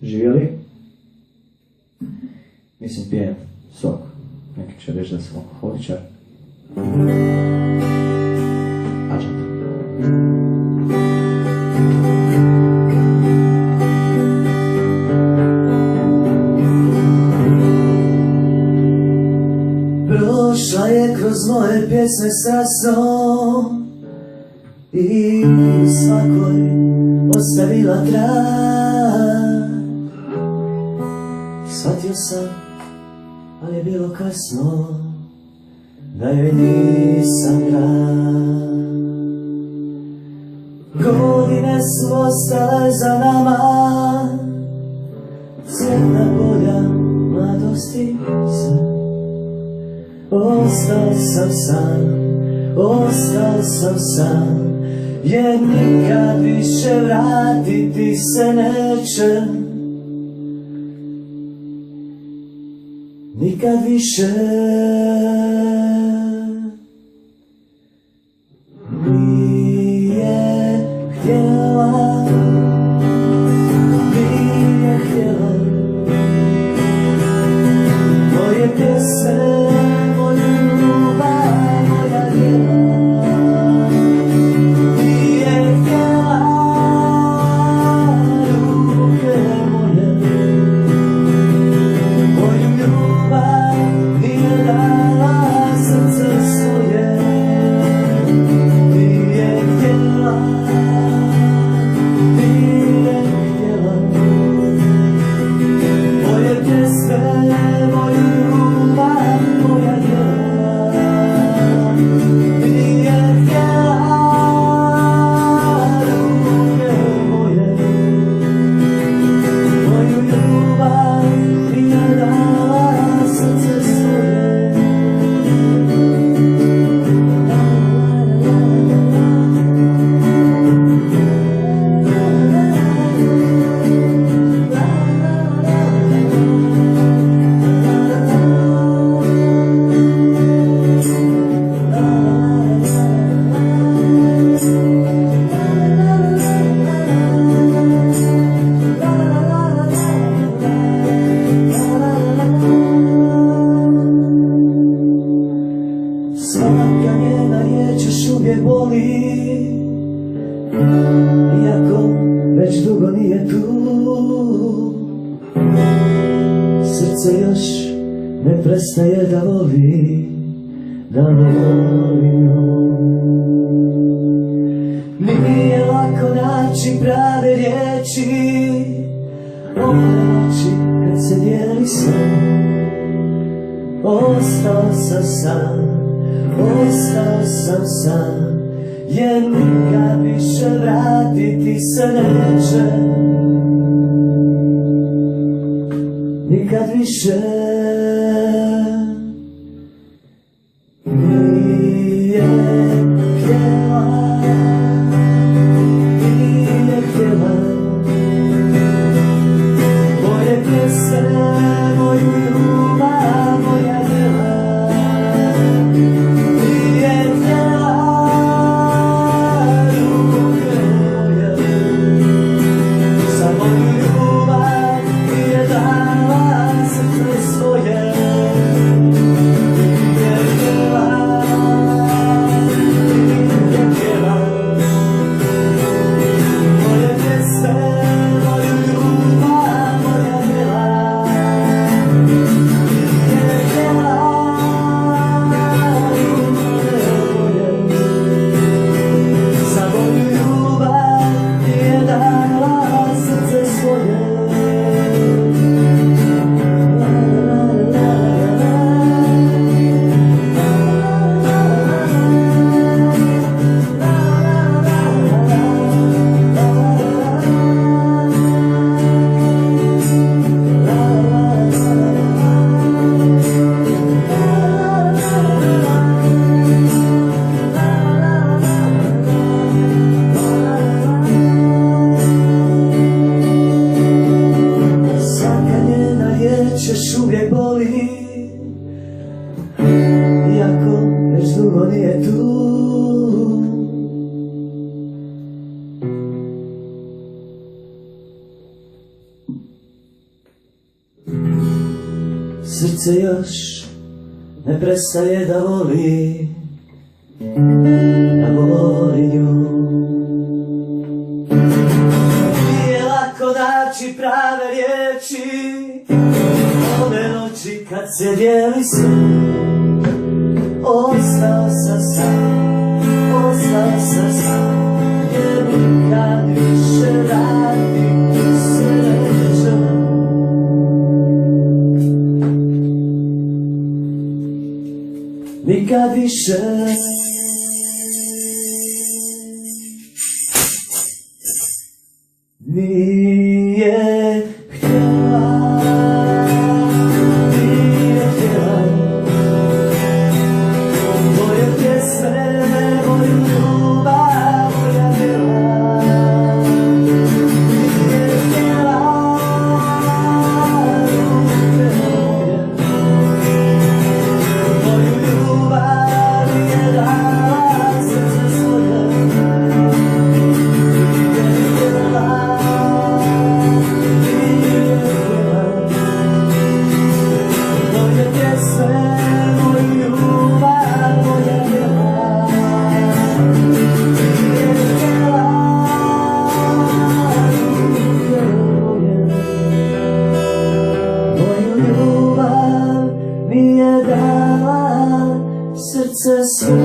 Živjeli? Mislim, pijem sok. Neki će reći da sam alkoholičar. Ađata. Prošla je kroz moje pjesme sa snom i u svakoj ostavila trag. Shvatio sam, ali je bilo kasno, da joj nisam rad. Godine su ostale za nama, cvjetna polja mladosti sve. Ostao sam sam, jer nikad više vratiti se neće. Nikad više nije htjela, nije htjela moje pjesme, moju ljubav, moja djela. Nije htjela ruke moje, moju ljubav, nije dala srce svoje. Nije htjela, nije htjela moje pjesme, moju ljubav, moja djela. Nije htjela ruke moje, moju ljubav, nije dala srce svoje. Svaka njena riječ još uvijek boli, iako već dugo nije tu. Srce još ne prestaje da voli, da voli nju. Nije lako naći prave riječi, one noći kad se dijeli san. Ostao sam sam, jer nikad više vratiti se neće. Nikad više nije htjela, nije htjela moje pjesme, moju ljubav, moja djela. Samo ljubav nije dala srce svoje. Srce još ne prestaje da voli, da voli nju. Nije lako naći prave riječi, ove noći kad se dijeli sve. Ostao sam sam, jer nikad više raditi se neće. Nikad više. Nije htjela, nije htjela moje pjesme, moju ljubav, moja djela. Nije htjela moju ljubav, nije dala srce svoje. Srce svoje.